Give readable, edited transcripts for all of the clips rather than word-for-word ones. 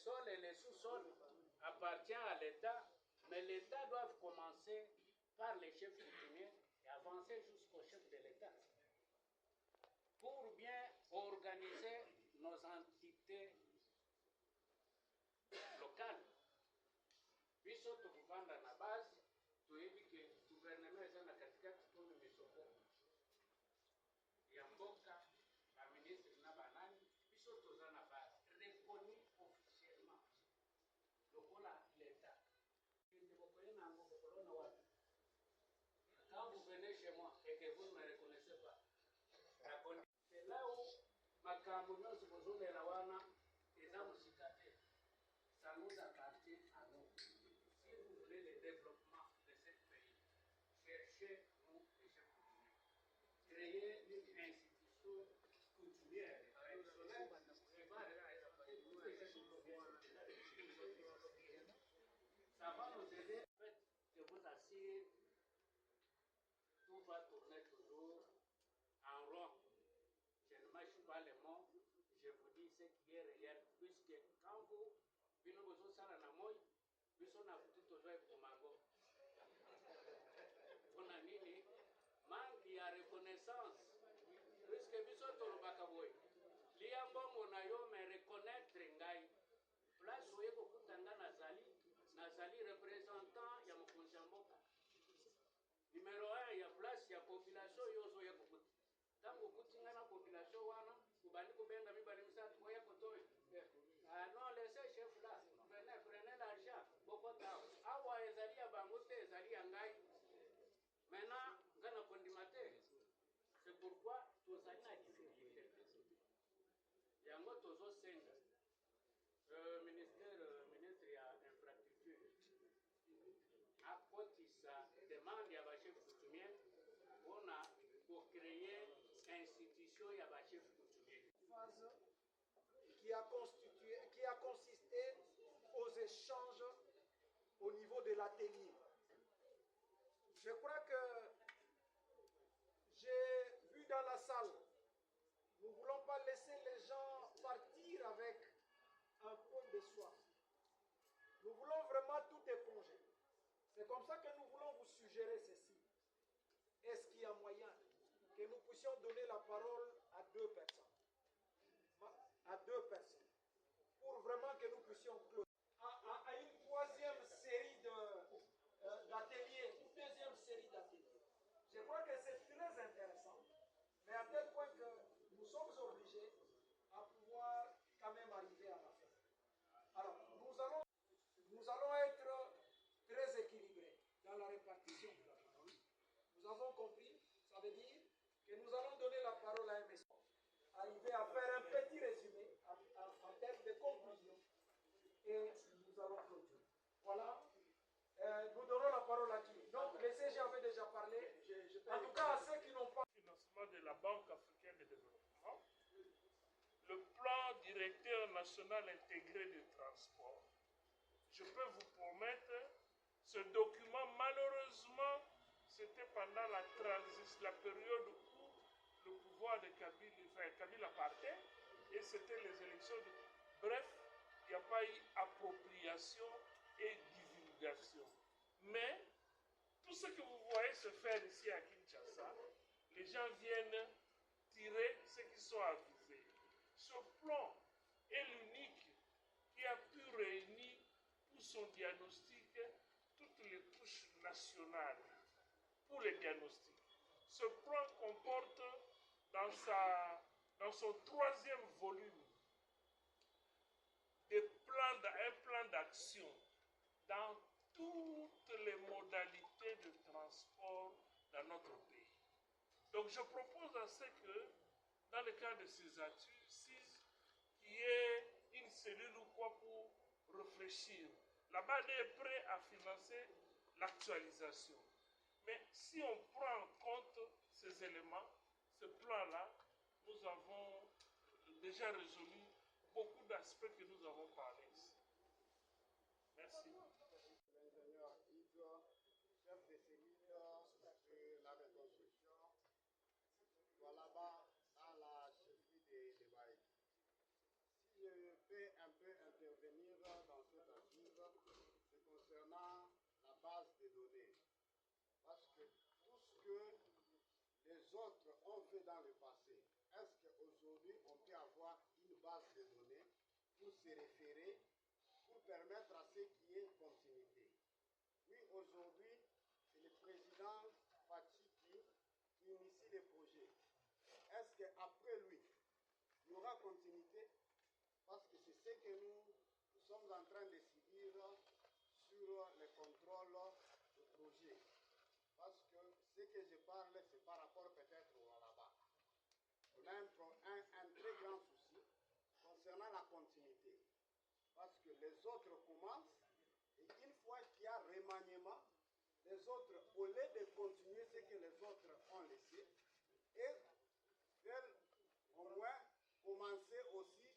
sols et les sous-sols appartiennent à l'État, mais l'État doit commencer par les chefs coutumiers et avancer jusqu'au chef de l'État pour bien organiser nos entités locales. Biso tukuvanda na base tuyebi ke gouvernement eza na katikati tuna misoko ya mboka ba ministre na banani biso toza na base reconnu officiellement lokola l'État. Quand vous venez chez moi et que vous ne me reconnaissez pas, c'est là où makambo nyonso bozolela wana eza musikate. Ça nous appartient à nous. Si vous voulez le développement de ce pays, cherchez nous les chefs coutumiers. Créez une institution coutumière traditionnelle qui va représenter tous les chefs coutumiers. Ça va nous aider. En fait, je vous assure, tout va tourner toujours en rond. Je ne mâche pas les mots, je vous dis ce qui est réel, puisque quand vous bino bozo sala na moi biso na futu tozoe kumango kuna nini manque ya reconnaissance puisque biso tolobaka boy lia mbongo na yo me reconnaître ngai place oye kokutanga nazali représentant ya mokonzi ya mboka numéro 1 ya place ya population yo ozoye kokuta tango okutinga na population wana ubandi kubenga mibale misatu oye kotoyo. Ah non, laissez chef là, prenez l'argent, awa ezali ya bangote, ezali ya ngai. Maintenant, ngana kondimateur. C'est pourquoi tous ali na difficulté. Yango tozo senga. Ministre ya infrastructure. Akotisa demande ya ba chef coutumier pour créer institution ya ba chef coutumier. Qui a consisté aux échanges au niveau de l'atelier. Je crois que j'ai vu dans la salle, nous ne voulons pas laisser les gens partir avec un peu de soif. Nous voulons vraiment tout éponger. C'est comme ça que nous voulons vous suggérer ceci. Est-ce qu'il y a moyen que nous puissions donner la parole à deux personnes? Pour vraiment que nous puissions clore à une troisième série d'ateliers, une deuxième série d'ateliers. Je crois que c'est très intéressant, mais à tel point que nous sommes obligés à pouvoir quand même arriver à la fin. Alors, nous allons être très équilibrés dans la répartition de la parole. Nous avons compris, ça veut dire que nous allons donner la parole à un message. Arriver à faire un petit résumé en termes de conclusion et nous allons clôturer. Voilà. Nous donnons la parole à qui? Donc, les CG avaient déjà parlé. En tout cas, à ceux qui n'ont pas... Financement de la Banque africaine de développement, le plan directeur national intégré de transport. Je peux vous promettre, ce document, malheureusement, c'était pendant la période où le pouvoir de Kabila partait et c'était les élections. Bref, il n'y a pas eu appropriation et divulgation. Mais tout ce que vous voyez se faire ici à Kinshasa, les gens viennent tirer ce qui sont avisés. Ce plan est l'unique qui a pu réunir pour son diagnostic toutes les couches nationales pour le diagnostic. Ce plan comporte dans son troisième volume un plan d'action dans toutes les modalités de transport dans notre pays. Donc je propose à ce que, dans le cadre de ces assises, qu'il y ait une cellule ou quoi pour réfléchir. La BAD est prête à financer l'actualisation. Mais si on prend en compte ces éléments, ce plan-là, nous avons déjà résolu beaucoup d'aspects que nous avons parlé ici. Merci. L'ingénieur Ido, chef de cellule de la reconstruction, là-bas dans la chefferie de Baïk. Si je peux un peu intervenir Parce que tout ce que les autres ont fait dans le passé, est-ce qu'aujourd'hui on peut avoir une base de données pour se référer, pour permettre à ceux qui aient continuité? Oui, aujourd'hui, c'est le président Fachi qui initie les projets. Est-ce qu'après lui, il y aura continuité? Parce que c'est ce que nous sommes en train de subir sur le contrôle du projet. Parce que ce que je parle, c'est par rapport peut-être là-bas. On a un très grand souci concernant la continuité. Parce que les autres commencent, et une fois qu'il y a remaniement, les autres, au lieu de continuer ce que les autres ont laissé, et veulent au moins commencer aussi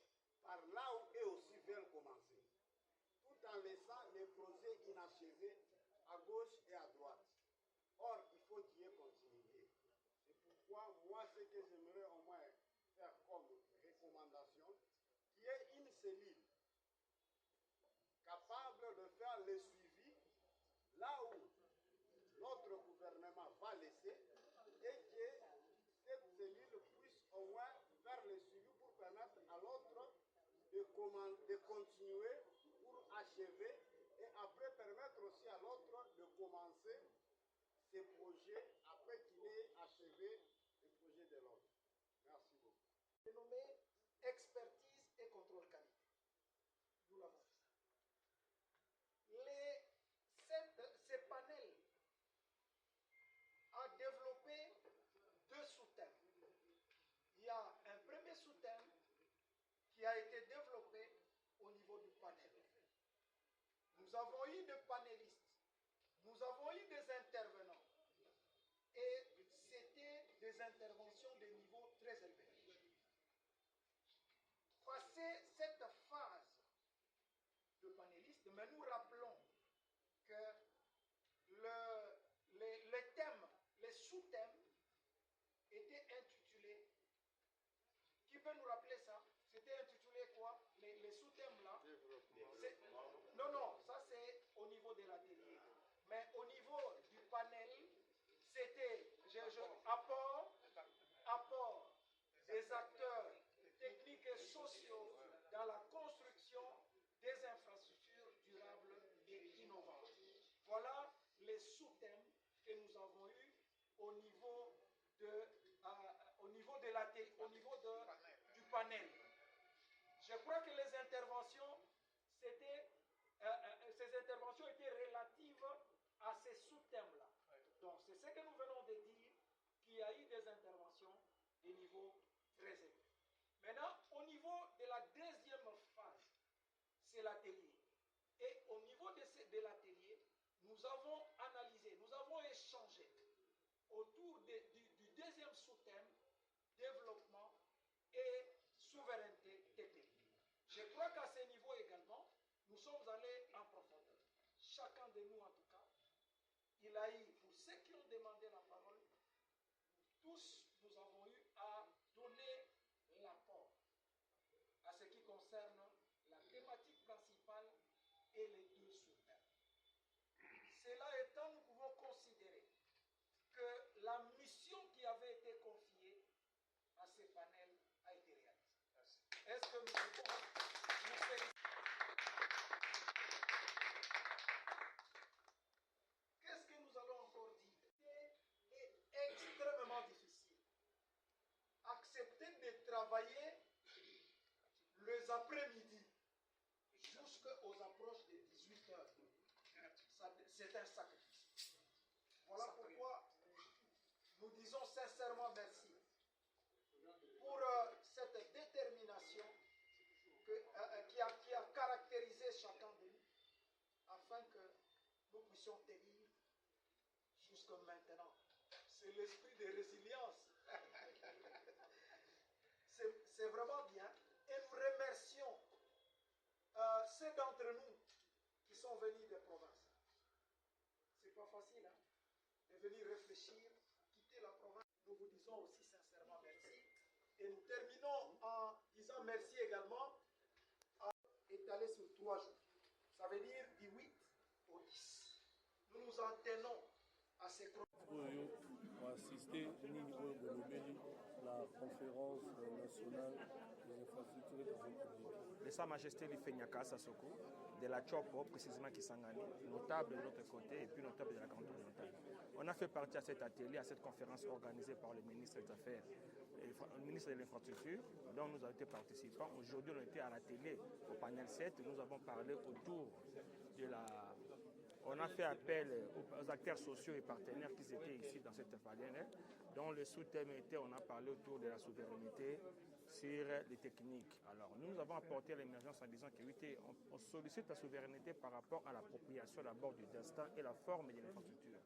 par là où eux aussi veulent commencer, tout en laissant les projets inachevés à gauche et à droite. Or, il faut qu'il y ait continuité. C'est pourquoi, moi, ce que j'aimerais au moins faire comme recommandation, qu'il y ait une cellule capable de faire le suivi là où notre gouvernement va laisser, et que cette cellule puisse au moins faire le suivi pour permettre à l'autre de continuer pour achever, et après permettre aussi à l'autre de commencer ses projets après qu'il ait achevé le projet de l'autre. Merci beaucoup. Dénommé expertise et contrôle qualité. Nous l'avons dit. Ces panels a développé deux sous-thèmes. Il y a un premier sous-thème qui a été développé au niveau du panel. Nous avons eu des panélistes, nous avons eu des intervenants, et c'était des interventions de niveau très élevé. Passé cette phase de panélistes, mais nous rappelons que les thèmes, les sous-thèmes étaient intitulés. Qui peut nous rappeler ça? C'était intitulé quoi? Les sous-thèmes là? Non, ça c'est au niveau de l'atelier. Mais au niveau du panel, c'était apport des acteurs techniques et sociaux dans la construction des infrastructures durables et innovantes. Voilà les sous-thèmes que nous avons eus au niveau du panel. Je crois que les interventions, ces interventions étaient relatives à ces sous-thèmes-là. Donc c'est ce que nous venons de dire, qu'il y a eu des interventions de niveau très élevé. Maintenant, au niveau de la deuxième phase, c'est l'atelier. Et au niveau de l'atelier, nous avons analysé, nous avons échangé autour du deuxième sous-thème, développement et souveraineté technique. Je crois qu'à ce niveau également, nous sommes allés en profondeur. Chacun de nous, en tout cas, il a eu, pour ceux qui ont demandé la parole, tous nous avons eu à donner l'apport à ce qui concerne la thématique principale et les deux sous-thèmes. Cela étant, nous pouvons considérer que la mission qui avait été confiée à ces panels a été réalisée. Est-ce que nous pouvons nous féliciter? Qu'est-ce que nous allons encore dire? C'est extrêmement difficile. Accepter de travailler les après-midi jusqu'aux approches de 18h. C'est un sacrifice. Voilà pourquoi nous disons sincèrement merci pour cette détermination qui a caractérisé chacun de nous, afin que nous puissions tenir jusqu'à maintenant. C'est l'esprit de résilience. C'est vraiment bien. Et nous remercions ceux d'entre nous qui sont venus des provinces. C'est pas facile, hein, de venir réfléchir, quitter la province. Nous vous disons aussi sincèrement merci. Et nous terminons en disant merci également à étaler sur 3 jours. Ça veut dire du 8 au 10. Nous nous en tenons à ces oyo assister nini oyo bolobeli la conférence nationale des infrastructures et travaux publics. De Sa Majesté Lifenyaka Sassoko, de la Chopo, précisément Kisangani, notable de l'autre côté et puis notable de la Grande Orientale. On a fait partie à cet atelier, à cette conférence organisée par le ministre des Affaires, le ministre de l'Infrastructure, dont nous avons été participants. Aujourd'hui, on était à l'atelier au panel 7, nous avons parlé autour de la... On a fait appel aux acteurs sociaux et partenaires qui étaient ici dans cette panel, dont le sous-thème était, on a parlé autour de la souveraineté sur les techniques. Alors, nous avons apporté l'émergence en disant que oui, on sollicite la souveraineté par rapport à l'appropriation d'abord du destin et la forme de l'infrastructure.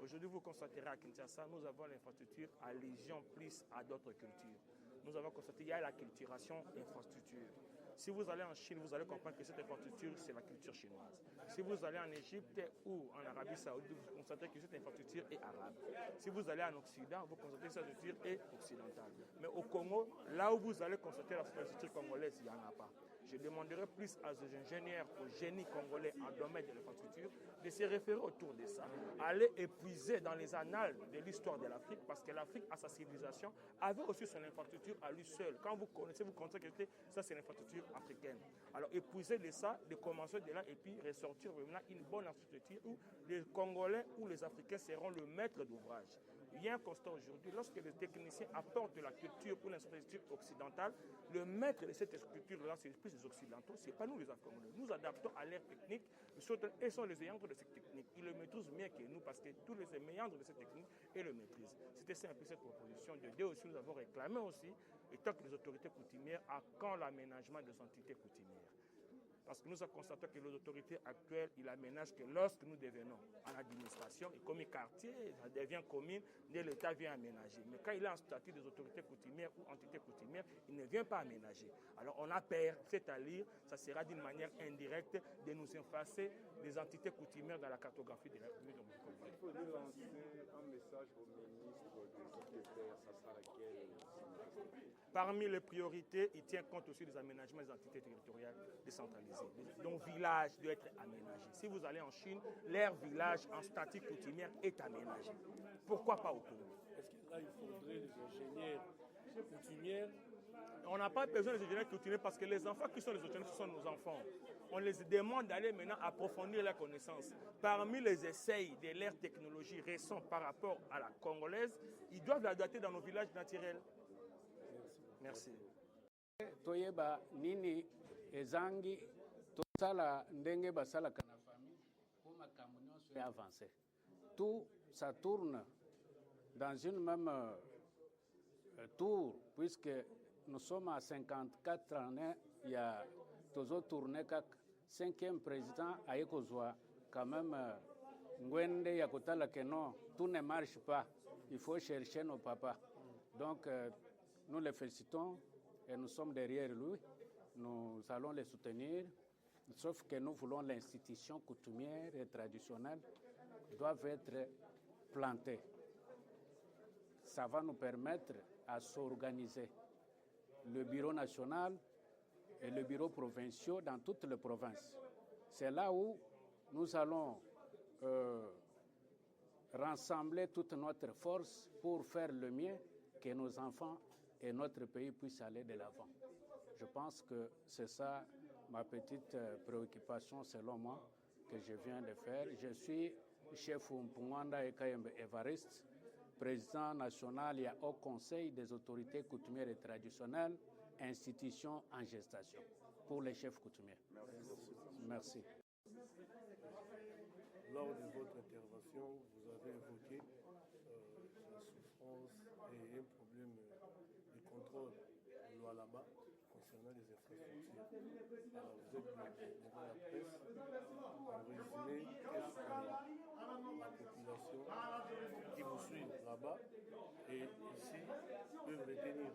Aujourd'hui, vous constaterez à Kinshasa, nous avons l'infrastructure allégeant plus à d'autres cultures. Nous avons constaté qu'il y a la culturation infrastructure. Si vous allez en Chine, vous allez comprendre que cette infrastructure, c'est la culture chinoise. Si vous allez en Égypte ou en Arabie Saoudite, vous constatez que cette infrastructure est arabe. Si vous allez en Occident, vous constatez que cette infrastructure est occidentale. Mais au Congo, là où vous allez constater la infrastructure congolaise, il n'y en a pas. Je demanderai plus aux ingénieurs, aux génies congolais en domaine de l'infrastructure de se référer autour de ça. Aller épuiser dans les annales de l'histoire de l'Afrique, parce que l'Afrique, à sa civilisation, avait aussi son infrastructure à lui seul. Quand vous connaissez, vous constatez que ça, c'est l'infrastructure africaine. Alors, épuiser de ça, de commencer de là, et puis ressortir maintenant une bonne infrastructure où les Congolais ou les Africains seront le maître d'ouvrage. Il y a un constat aujourd'hui, lorsque les techniciens apportent la culture ou l'infrastructure occidentale, le maître de cette culture-là, c'est plus les Occidentaux, ce n'est pas nous les Africains. Nous adaptons à l'ère technique, et sont les méandres de cette technique. Ils le maîtrisent mieux que nous parce que tous les méandres de cette technique, ils le maîtrisent. C'était ça un peu cette proposition de Dieu aussi. Nous avons réclamé aussi, étant que les autorités coutumières, à quand l'aménagement des entités coutumières. Parce que nous avons constaté que les autorités actuelles, ils aménagent que lorsque nous devenons en administration, et comme quartier, ça devient commune, l'État vient aménager. Mais quand il est en statut des autorités coutumières ou entités coutumières, il ne vient pas aménager. Alors on a peur, c'est-à-dire, ça sera d'une manière indirecte de nous effacer des entités coutumières dans la cartographie de la République du Congo. Il faut lancer un message au ministre de l'Intérieur, ça sera laquelle? Parmi les priorités, il tient compte aussi des aménagements des entités territoriales décentralisées. Donc, village doit être aménagé. Si vous allez en Chine, leur village en statut coutumière est aménagé. Pourquoi pas au Congo? Est-ce que là, il faudrait les ingénieurs coutumières? On n'a pas besoin des ingénieurs coutumiers parce que les enfants qui sont les ingénieurs, ce sont nos enfants. On les demande d'aller maintenant approfondir leurs connaissances. Parmi les essais de l'ère technologie récents par rapport à la congolaise, ils doivent l'adapter dans nos villages naturels. Merci. Toyeba nini ezangi tosala ndenge basala kana famille pour makambo nyonso ya avancer. Tout ça tourne dans une même tour puisque nous sommes à 54 années, il y a toujours tourné kak 5e président ayekozwa quand même ngwende ya kotala que non, tout ne marche pas. Il faut chercher nos papas. Donc nous les félicitons et nous sommes derrière lui. Nous allons les soutenir, sauf que nous voulons l'institution coutumière et traditionnelle doivent être plantées. Ça va nous permettre à s'organiser. Le bureau national et le bureau provincial dans toutes les provinces. C'est là où nous allons rassembler toute notre force pour faire le mieux que nos enfants et notre pays puissent aller de l'avant. Je pense que c'est ça ma petite préoccupation selon moi que je viens de faire. Je suis chef Mpungwanda Ekayembe Evariste, président national et au Conseil des autorités coutumières et traditionnelles, institution en gestation pour les chefs coutumiers. Merci. Lors de votre intervention, vous avez évoqué la souffrance et un problème de contrôle de loi là-bas concernant les infrastructures. Alors, vous êtes devant la presse, en résumé, qu'est-ce que la population qui vous suit là-bas et ici peuvent retenir?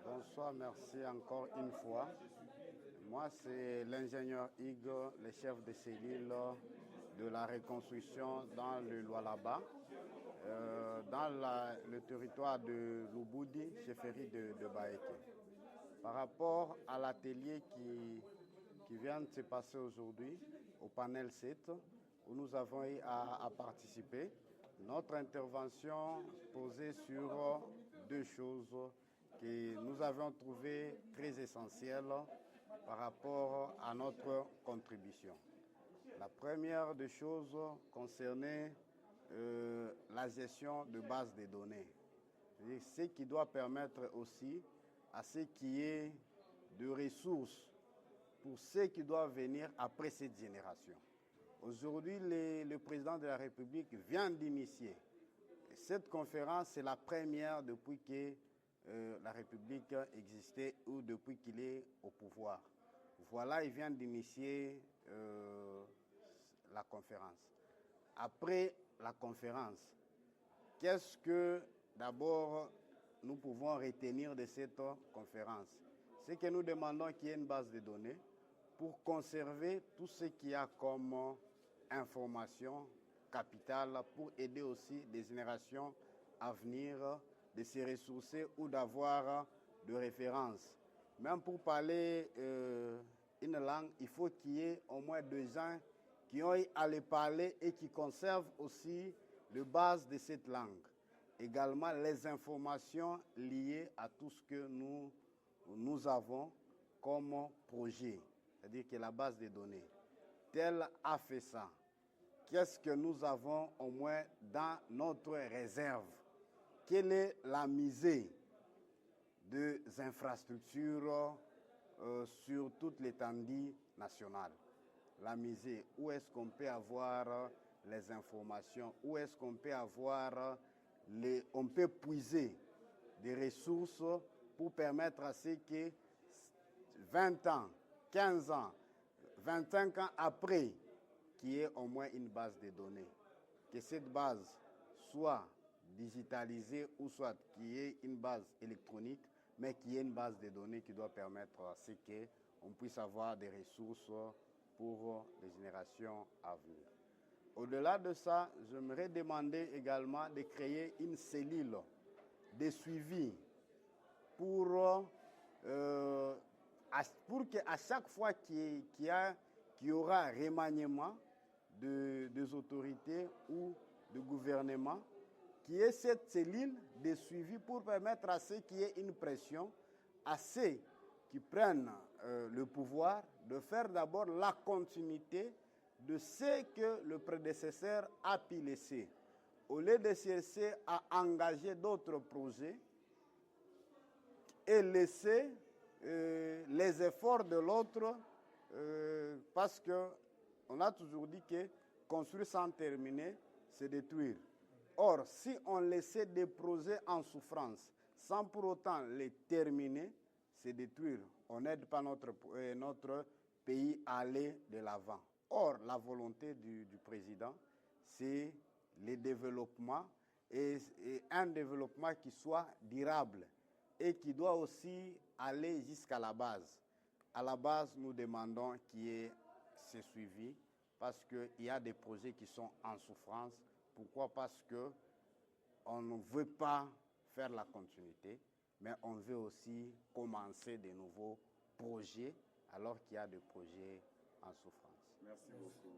Bonsoir, merci encore une fois. Moi, c'est l'ingénieur Hugues, le chef de cellule de la reconstruction dans le Lualaba, dans le territoire de Lubudi, chefferie de Baeke. Par rapport à l'atelier qui vient de se passer aujourd'hui, au panel 7, où nous avons eu à participer. Notre intervention posait sur deux choses que nous avions trouvées très essentielles par rapport à notre contribution. La première des choses concernait la gestion de bases de données. C'est-à-dire ce qui doit permettre aussi à ce qu'il y ait de ressources pour ceux qui doivent venir après cette génération. Aujourd'hui, le président de la République vient d'initier. Cette conférence, c'est la première depuis que la République existait ou depuis qu'il est au pouvoir. Voilà, il vient d'initier la conférence. Après la conférence, qu'est-ce que d'abord nous pouvons retenir de cette conférence? C'est que nous demandons qu'il y ait une base de données pour conserver tout ce qu'il y a comme information capitale pour aider aussi les générations à venir de se ressourcer ou d'avoir de références. Même pour parler une langue, il faut qu'il y ait au moins 2 gens qui ont eu à le parler et qui conservent aussi les bases de cette langue. Également les informations liées à tout ce que nous avons comme projet, c'est-à-dire que la base de données. Tel a fait ça. Qu'est-ce que nous avons au moins dans notre réserve? Quelle est la misée des infrastructures sur toute l'étendue nationale? La misée, où est-ce qu'on peut avoir les informations? Où est-ce qu'on peut avoir on peut puiser des ressources pour permettre à ceux qui, 20 ans, 15 ans, 25 ans après, qu'il y ait au moins une base de données. Que cette base soit digitalisée ou soit qu'il y ait une base électronique, mais qu'il y ait une base de données qui doit permettre à ce qu'on puisse avoir des ressources pour les générations à venir. Au-delà de ça, j'aimerais demander également de créer une cellule de suivi pour qu'à chaque fois qu'il y aura remaniement des autorités ou de gouvernement, qu'il y ait cette cellule de suivi pour permettre à ceux qui aient une pression, à ceux qui prennent le pouvoir, de faire d'abord la continuité de ce que le prédécesseur a pu laisser. Au lieu de chercher à engager d'autres projets et laisser les efforts de l'autre, parce qu'on a toujours dit que construire sans terminer, c'est détruire. Or, si on laissait des projets en souffrance sans pour autant les terminer, c'est détruire. On n'aide pas notre pays à aller de l'avant. Or, la volonté du président, c'est le développement et un développement qui soit durable et qui doit aussi aller jusqu'à la base. À la base, nous demandons qu'il y ait ce suivi parce qu'il y a des projets qui sont en souffrance. Pourquoi? Parce qu'on ne veut pas faire la continuité, mais on veut aussi commencer de nouveaux projets alors qu'il y a des projets en souffrance. Merci beaucoup.